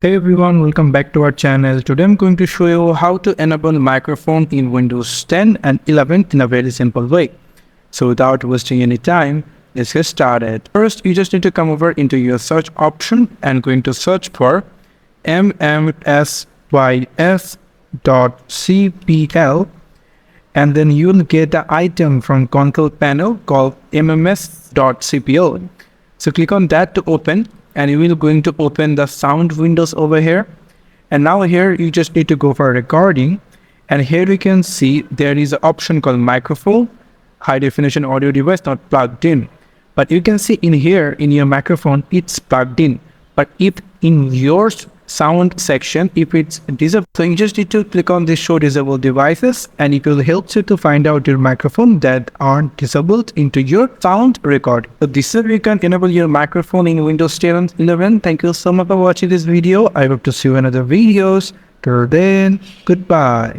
Hey everyone, welcome back to our channel. Today I'm going to show you how to enable microphone in Windows 10 and 11 in a very simple way. So without wasting any time, let's get started. First, you just need to come over into your search option and going to search for mmmsys.cpl, and then you'll get an item from control panel called mms.cpl. So click on that to open, and you will going to open the sound windows over here. And now here you just need to go for recording, and here you can see there is an option called microphone, high definition audio device not plugged in. But you can see in here in your microphone it's plugged in, but if in your sound section if it's disabled, so you just need to click on this show disabled devices, and it will help you to find out your microphone that aren't disabled into your sound record. So this is how you can enable your microphone in Windows 10 and 11. Thank you so much for watching this video. I hope to see you in other videos. Till then, goodbye.